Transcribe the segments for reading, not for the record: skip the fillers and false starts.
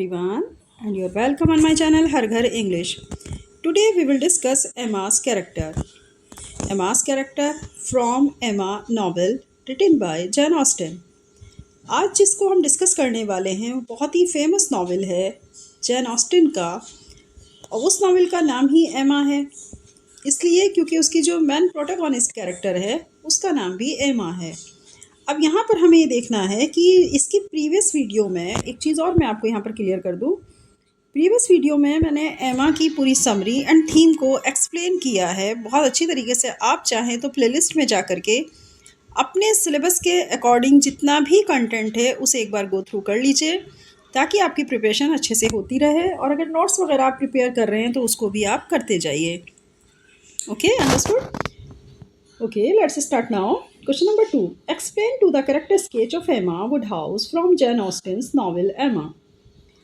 everyone, and you're welcome on my channel Har Ghar English. Today we will discuss Emma's character. Emma's character from Emma novel written by Jane Austen. आज जिसको हम discuss करने वाले हैं वो बहुत ही famous novel है Jane Austin का, और उस नॉवेल का नाम ही एमा है। इसलिए क्योंकि उसकी जो मेन प्रोटोगोनिस्ट कैरेक्टर है उसका नाम भी एमा है। अब यहाँ पर हमें ये देखना है कि इसकी प्रीवियस वीडियो में एक चीज़ और मैं आपको यहाँ पर क्लियर कर दूँ। प्रीवियस वीडियो में मैंने एमा की पूरी समरी एंड थीम को एक्सप्लेन किया है बहुत अच्छी तरीके से। आप चाहें तो प्लेलिस्ट में जा कर के अपने सिलेबस के अकॉर्डिंग जितना भी कंटेंट है उसे एक बार गो थ्रू कर लीजिए, ताकि आपकी प्रिपरेशन अच्छे से होती रहे। और अगर नोट्स वगैरह आप प्रिपेयर कर रहे हैं तो उसको भी आप करते जाइए। Okay, understood? Okay, let's start now. Question number 2. Explain to the character sketch of Emma Woodhouse from Jane Austen's novel Emma.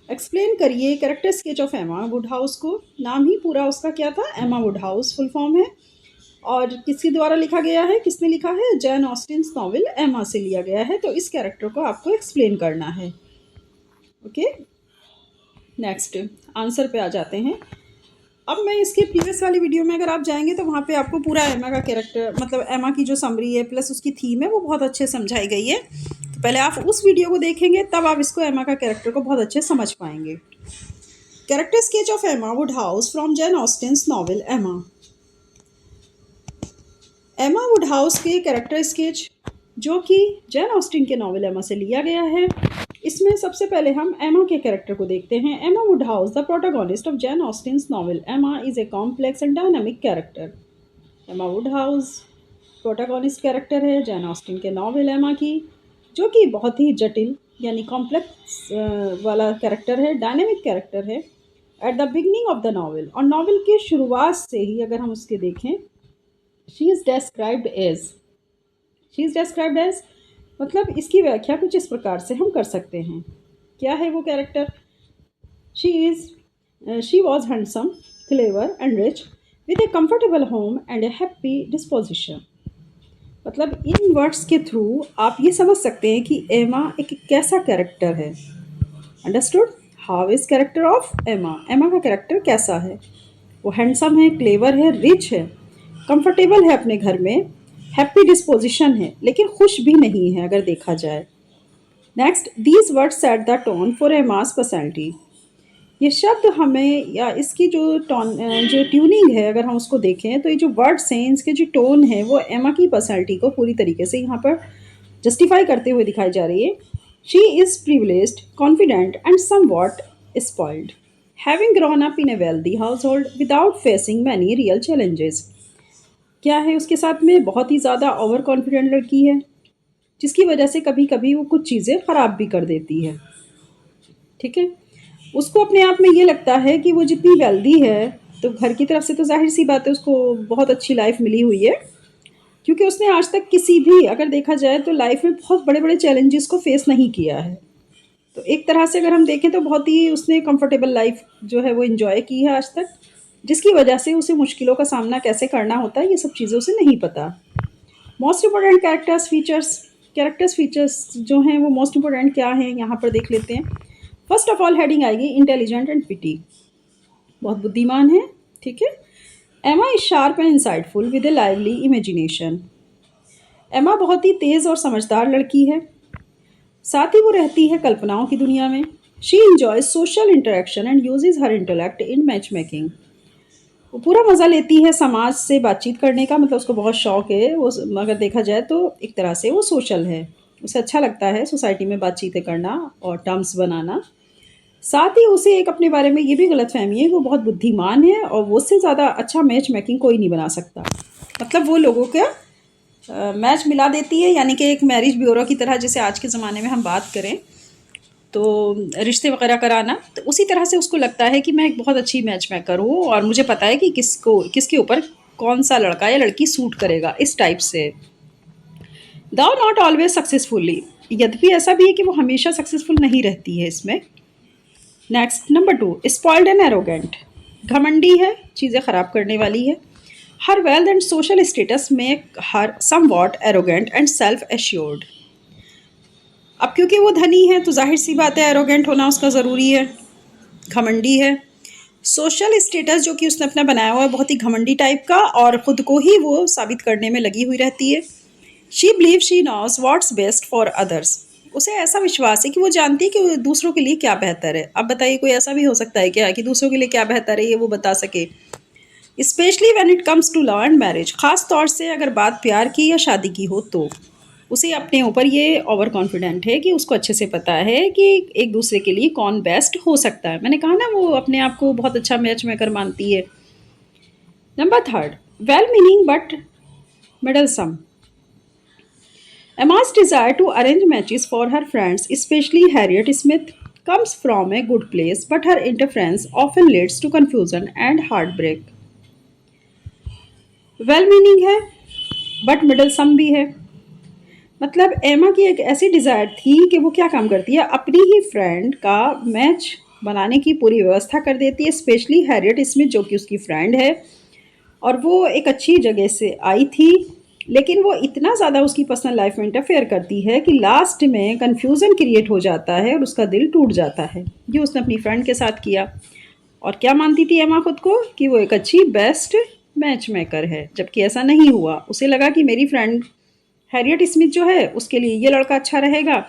Explain करिए character sketch of Emma Woodhouse को। नाम ही पूरा उसका क्या था? Emma Woodhouse फुल फॉर्म है। और किसके द्वारा लिखा गया है? किसने लिखा है? जैन ऑस्टिन्स नॉवेल एमा से लिया गया है। तो इस कैरेक्टर को आपको एक्सप्लेन करना है। ओके, नेक्स्ट आंसर पे आ जाते हैं। अब मैं इसके प्रीवियस वाली वीडियो में अगर आप जाएंगे तो वहाँ पे आपको पूरा एमा का कैरेक्टर, मतलब एमा की जो समरी है प्लस उसकी थीम है वो बहुत अच्छे समझाई गई है। तो पहले आप उस वीडियो को देखेंगे तब आप इसको एमा का कैरेक्टर को बहुत अच्छे समझ पाएंगे। कैरेक्टर स्केच ऑफ एमा Woodhouse from Jain Austen's novel एमा। एमा वुडहाउस के कैरेक्टर स्केच जो कि जैन ऑस्टिन के नॉवेल एमा से लिया गया है। इसमें सबसे पहले हम एमा के कैरेक्टर को देखते हैं। Emma Woodhouse the protagonist of Jane Austen's novel Emma is a complex and dynamic character. Emma Woodhouse protagonist character है जैन ऑस्टिन के नॉवेल एमा की, जो कि बहुत ही जटिल यानी कॉम्प्लेक्स वाला कैरेक्टर है, डायनामिक कैरेक्टर है। At the beginning of the novel, और नॉवल की शुरुआत से ही अगर हम उसके देखें, शी इज़ डेस्क्राइब्ड एज मतलब इसकी व्याख्या कुछ इस प्रकार से हम कर सकते हैं। क्या है वो character? She was handsome, clever and rich with A comfortable home and A happy disposition. मतलब इन वर्ड्स के थ्रू आप ये समझ सकते हैं कि एमा एक कैसा कैरेक्टर है। Understood? How is character of एमा? एमा का कैरेक्टर कैसा है? वो हैंडसम है, क्लेवर है, रिच है, कंफर्टेबल है अपने घर में, हैप्पी डिस्पोजिशन है, लेकिन खुश भी नहीं है अगर देखा जाए। Next, these words set the tone for Emma's personality. ये शब्द हमें या इसकी जो ट्यूनिंग है अगर हम उसको देखें तो ये जो वर्ड्स हैं इसके जो टोन है वो एमा की पर्सनैलिटी को पूरी तरीके से यहाँ पर जस्टिफाई करते हुए दिखाई जा रही है। She is privileged, confident and somewhat spoiled, having grown up in A wealthy house hold without facing many real challenges. क्या है उसके साथ में? बहुत ही ज़्यादा ओवर कॉन्फिडेंट लड़की है, जिसकी वजह से कभी कभी वो कुछ चीज़ें ख़राब भी कर देती है। ठीक है, उसको अपने आप में ये लगता है कि वो जितनी वेल्दी है तो घर की तरफ से तो जाहिर सी बात है उसको बहुत अच्छी लाइफ मिली हुई है, क्योंकि उसने आज तक किसी भी अगर देखा जाए तो लाइफ में बहुत बड़े बड़े चैलेंजेस को फेस नहीं किया है। तो एक तरह से अगर हम देखें तो बहुत ही उसने कंफर्टेबल लाइफ जो है वो इन्जॉय की है आज तक, जिसकी वजह से उसे मुश्किलों का सामना कैसे करना होता है ये सब चीज़ें उसे नहीं पता। मोस्ट इंपॉर्टेंट कैरेक्टर्स फीचर्स जो हैं वो मोस्ट इंपॉर्टेंट क्या हैं यहाँ पर देख लेते हैं। फर्स्ट ऑफ ऑल हेडिंग आएगी इंटेलिजेंट एंड पिटी, बहुत बुद्धिमान है। ठीक है, एमा is sharp and insightful with A lively imagination. एमा बहुत ही तेज़ और समझदार लड़की है, साथ ही वो रहती है कल्पनाओं की दुनिया में। She enjoys social interaction and uses her intellect in matchmaking. वो पूरा मज़ा लेती है समाज से बातचीत करने का, मतलब उसको बहुत शौक है वो। अगर देखा जाए तो एक तरह से वो सोशल है, उसे अच्छा लगता है सोसाइटी में बातचीतें करना और टर्म्स बनाना। साथ ही उसे एक अपने बारे में ये भी गलतफहमी है, वो बहुत बुद्धिमान है और वो उससे ज़्यादा अच्छा मैच मेकिंग कोई नहीं बना सकता। मतलब वो लोगों का मैच मिला देती है, यानी कि एक मैरिज ब्यूरो की तरह, जैसे आज के ज़माने में हम बात करें तो रिश्ते वगैरह कराना, तो उसी तरह से उसको लगता है कि मैं एक बहुत अच्छी मैच मेकर हूँ और मुझे पता है कि किसके ऊपर कौन सा लड़का या लड़की सूट करेगा, इस टाइप से। दाउ नॉट ऑलवेज सक्सेसफुली, यद्यपि ऐसा भी है कि वो हमेशा सक्सेसफुल नहीं रहती है इसमें। Next number 2, spoiled and arrogant, घमंडी है, चीज़ें ख़राब करने वाली है। Her wealth and social status make her somewhat arrogant and self assured. अब क्योंकि वो धनी है तो जाहिर सी बात है एरोगेंट होना उसका ज़रूरी है। घमंडी है। सोशल स्टेटस जो कि उसने अपना बनाया हुआ है बहुत ही घमंडी टाइप का, और ख़ुद को ही वो साबित करने में लगी हुई रहती है। She believe she knows what's best for others. उसे ऐसा विश्वास है कि वो जानती है कि दूसरों के लिए क्या बेहतर है। अब बताइए, कोई ऐसा भी हो सकता है क्या कि दूसरों के लिए क्या बेहतर है ये वो बता सके। Specially when it comes to love and marriage, ख़ास तौर से अगर बात प्यार की या शादी की हो तो उसे अपने ऊपर ये ओवर कॉन्फिडेंट है कि उसको अच्छे से पता है कि एक दूसरे के लिए कौन बेस्ट हो सकता है। मैंने कहा ना, वो अपने आप को बहुत अच्छा मैच मेकर मानती है। Number third, well meaning but meddlesome. Emma's desire to arrange matches for her friends, especially Harriet Smith, comes from a good place, but her interference often leads to confusion and heartbreak. Well meaning है but middle सम भी है। मतलब एमा की एक ऐसी desire थी कि वो क्या काम करती है, अपनी ही फ्रेंड का मैच बनाने की पूरी व्यवस्था कर देती है, स्पेशली हैरियट स्मिथ जो कि उसकी फ्रेंड है। और वो एक अच्छी जगह से आई थी, लेकिन वो इतना ज़्यादा उसकी पर्सनल लाइफ में इंटरफेयर करती है कि लास्ट में कन्फ्यूज़न क्रिएट हो जाता है और उसका दिल टूट जाता है। ये उसने अपनी फ्रेंड के साथ किया। और क्या मानती थी एमा खुद को कि वो एक अच्छी बेस्ट मैच मेकर है, जबकि ऐसा नहीं हुआ। उसे लगा कि मेरी फ्रेंड हैरियट स्मिथ जो है उसके लिए ये लड़का अच्छा रहेगा,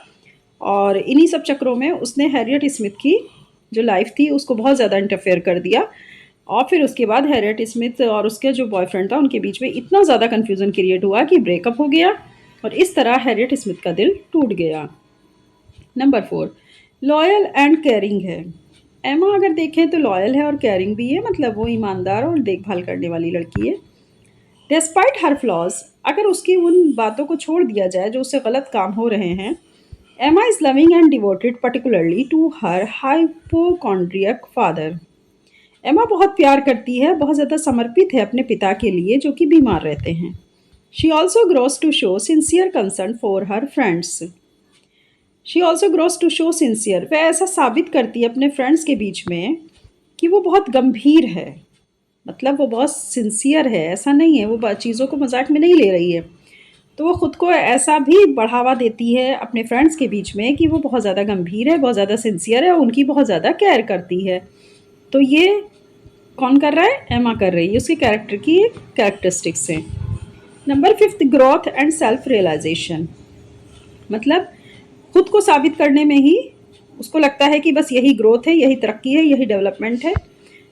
और इन्हीं सब चक्करों में उसने हैरियट स्मिथ की जो लाइफ थी उसको बहुत ज़्यादा इंटरफेयर कर दिया। और फिर उसके बाद हैरियट स्मिथ और उसके जो बॉयफ्रेंड था उनके बीच में इतना ज़्यादा कन्फ्यूज़न क्रिएट हुआ कि ब्रेकअप हो गया, और इस तरह हैरियट स्मिथ का दिल टूट गया। Number four, loyal and caring है। एमा अगर देखें तो लॉयल है और केयरिंग भी है, मतलब वो ईमानदार और देखभाल करने वाली लड़की है। डिस्पाइट हर फ्लॉज, अगर उसकी उन बातों को छोड़ दिया जाए जो उससे गलत काम हो रहे हैं, Emma is loving and devoted particularly to her hypochondriac father. Emma बहुत प्यार करती है, बहुत ज़्यादा समर्पित है अपने पिता के लिए जो कि बीमार रहते हैं। She also grows to show sincere concern for her friends. She also grows to show sincere, वह ऐसा साबित करती है अपने फ्रेंड्स के बीच में कि वो बहुत गंभीर है। मतलब वो बहुत सिंसियर है, ऐसा नहीं है वो चीज़ों को मजाक में नहीं ले रही है। तो वो खुद को ऐसा भी बढ़ावा देती है अपने फ्रेंड्स के बीच में कि वो बहुत ज़्यादा गंभीर है, बहुत ज़्यादा सिंसियर है और उनकी बहुत ज़्यादा केयर करती है। तो ये कौन कर रहा है, एमा कर रही है, उसके कैरेक्टर की एक कैरेक्टरिस्टिक्स है। Number fifth, growth and self realization. मतलब खुद को साबित करने में ही उसको लगता है कि बस यही ग्रोथ है, यही तरक्की है, यही डेवलपमेंट है।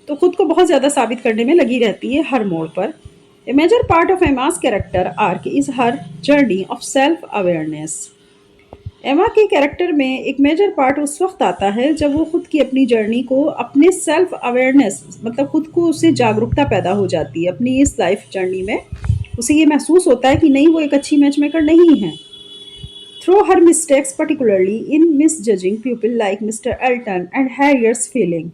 तो खुद को बहुत ज़्यादा साबित करने में लगी रहती है हर मोड़ पर। A major part of Emma's character arc is her journey of self awareness. Emma के कैरेक्टर में एक मेजर पार्ट उस वक्त आता है जब वो खुद की अपनी जर्नी को, अपने सेल्फ अवेयरनेस मतलब खुद को उससे जागरूकता पैदा हो जाती है अपनी इस लाइफ जर्नी में। उसे ये महसूस होता है कि नहीं, वो एक अच्छी मैच मेकर नहीं है। Through her mistakes particularly in misjudging people like mister Elton and Harriet's feeling.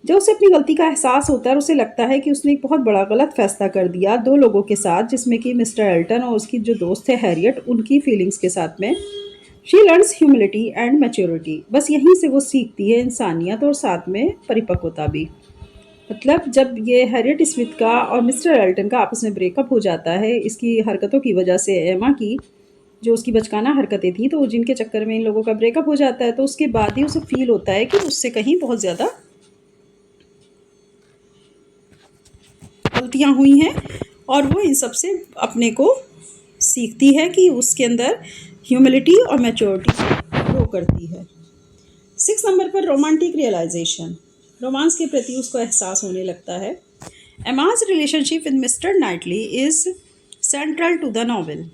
जब उसे अपनी गलती का एहसास होता है और उसे लगता है कि उसने एक बहुत बड़ा गलत फैसला कर दिया दो लोगों के साथ, जिसमें कि मिस्टर एल्टन और उसकी जो दोस्त है हैरियट, उनकी फीलिंग्स के साथ में, she learns humility and maturity. बस यहीं से वो सीखती है इंसानियत और साथ में परिपक्वता भी। मतलब जब ये हैरियट स्मिथ का और मिस्टर एल्टन का आपस में ब्रेकअप हो जाता है इसकी हरकतों की वजह से, एमा की जो उसकी बचकाना हरकतें थी, तो जिनके चक्कर में इन लोगों का ब्रेकअप हो जाता है, तो उसके बाद ही उसे फील होता है कि उससे कहीं बहुत ज़्यादा गलतियाँ हुई हैं, और वो इन सब से अपने को सीखती है कि उसके अंदर ह्यूमिलिटी और मैच्योरिटी ग्रो करती है। 6 नंबर पर रोमांटिक रियलाइजेशन, रोमांस के प्रति उसको एहसास होने लगता है। Emma's relationship with mister Knightley is central to the novel.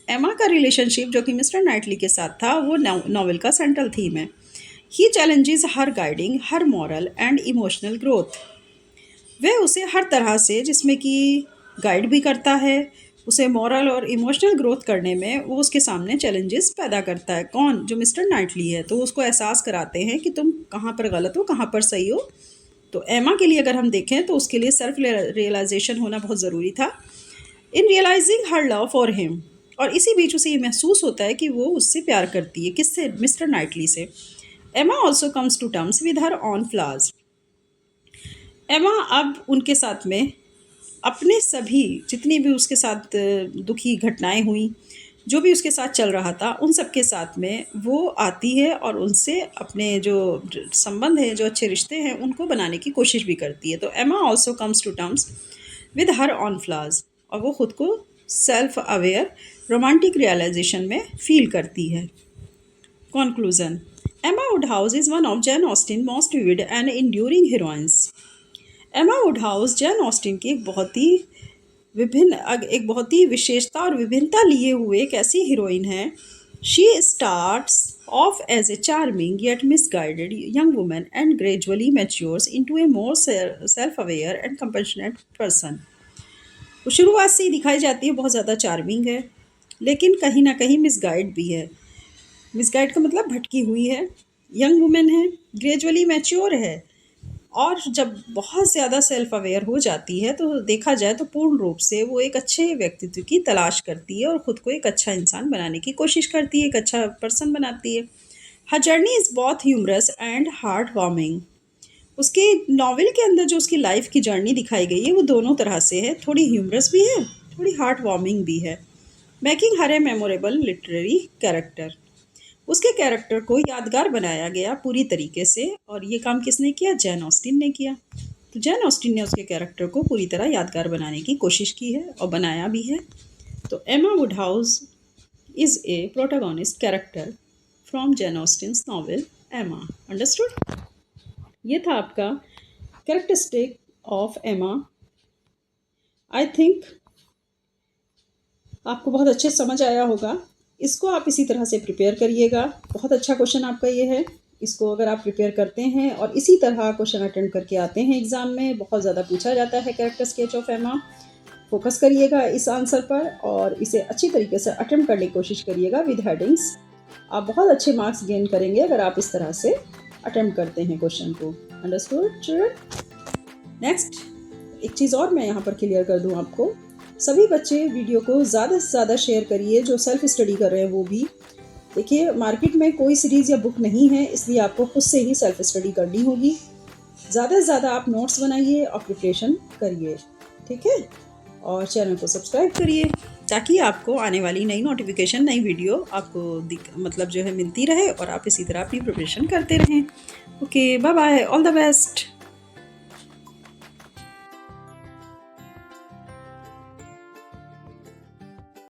Emma का रिलेशनशिप जो कि मिस्टर नाइटली के साथ था वो नॉवल का सेंट्रल थीम है। He challenges her guiding her moral and emotional growth. वह उसे हर तरह से, जिसमें कि गाइड भी करता है, उसे मॉरल और इमोशनल ग्रोथ करने में वो उसके सामने चैलेंजेस पैदा करता है। कौन, जो मिस्टर नाइटली है। तो उसको एहसास कराते हैं कि तुम कहाँ पर गलत हो, कहाँ पर सही हो। तो एमा के लिए अगर हम देखें तो उसके लिए सेल्फ रियलाइजेशन होना बहुत ज़रूरी था in realising her love for him. और इसी बीच उसे ये महसूस होता है कि वो उससे प्यार करती है। किससे, मिस्टर नाइटली से। Emma also comes to terms with her own flaws. Emma अब उनके साथ में अपने सभी जितनी भी उसके साथ दुखी घटनाएं हुई जो भी उसके साथ चल रहा था उन सब के साथ में वो आती है और उनसे अपने जो संबंध हैं, जो अच्छे रिश्ते हैं, उनको बनाने की कोशिश भी करती है। तो Emma also comes to terms with her own flaws, और वो खुद को सेल्फ अवेयर रोमांटिक रियलाइजेशन में फील करती है। Conclusion. Emma Woodhouse is one of Jane Austen's most vivid and enduring heroines. एमा वुडहाउस जैन ऑस्टिन की एक बहुत ही विशेषता और विभिन्नता लिए हुए एक ऐसी हीरोइन है। She starts off as a charming yet misguided young woman and gradually matures into a more self-aware and compassionate person. वो शुरुआत से ही दिखाई जाती है बहुत ज़्यादा चार्मिंग है, लेकिन कहीं ना कहीं मिसगाइड भी है। मिसगाइड का मतलब भटकी हुई है, यंग वुमेन है, ग्रेजुअली मैच्योर है, और जब बहुत ज़्यादा सेल्फ अवेयर हो जाती है तो देखा जाए तो पूर्ण रूप से वो एक अच्छे व्यक्तित्व की तलाश करती है और ख़ुद को एक अच्छा इंसान बनाने की कोशिश करती है, एक अच्छा पर्सन बनाती है। हर जर्नी इज़ बहुत ह्यूमरस एंड हार्ट वार्मिंग। उसके नॉवेल के अंदर जो उसकी लाइफ की जर्नी दिखाई गई है वो दोनों तरह से है, थोड़ी ह्यूमरस भी है, थोड़ी हार्ट वार्मिंग भी है। मेकिंग हर ए मेमोरेबल लिटरेरी कैरेक्टर, उसके कैरेक्टर को यादगार बनाया गया पूरी तरीके से, और ये काम किसने किया? जैन ऑस्टिन ने किया। तो जैन ऑस्टिन ने उसके कैरेक्टर को पूरी तरह यादगार बनाने की कोशिश की है और बनाया भी है। तो एमा Woodhouse is a protagonist character from Jain Austen's novel एमा। अंडरस्टूड? ये था आपका कैरेक्टरिस्टिक ऑफ एमा। आई थिंक आपको बहुत अच्छे समझ आया होगा। इसको आप इसी तरह से प्रिपेयर करिएगा। बहुत अच्छा क्वेश्चन आपका ये है। इसको अगर आप प्रिपेयर करते हैं और इसी तरह क्वेश्चन अटेंड करके आते हैं एग्ज़ाम में, बहुत ज़्यादा पूछा जाता है कैरेक्टर स्केच ऑफ एमा। फोकस करिएगा इस आंसर पर और इसे अच्छी तरीके से अटेम्प्ट करने की कोशिश करिएगा विद हेडिंग्स। आप बहुत अच्छे मार्क्स गेन करेंगे अगर आप इस तरह से अटेम्प्ट करते हैं क्वेश्चन को। Understood children? नेक्स्ट एक चीज़ और मैं यहाँ पर क्लियर कर दूँ आपको। सभी बच्चे वीडियो को ज़्यादा से ज़्यादा शेयर करिए, जो सेल्फ स्टडी कर रहे हैं वो भी। देखिए, मार्केट में कोई सीरीज़ या बुक नहीं है, इसलिए आपको खुद से ही सेल्फ स्टडी करनी होगी। ज़्यादा से ज़्यादा आप नोट्स बनाइए और प्रिपरेशन करिए, ठीक है? और चैनल को सब्सक्राइब करिए ताकि आपको आने वाली नई नोटिफिकेशन, नई वीडियो आपको मतलब जो है मिलती रहे और आप इसी तरह अपनी प्रिपरेशन करते रहें। Okay, bye bye, all the best.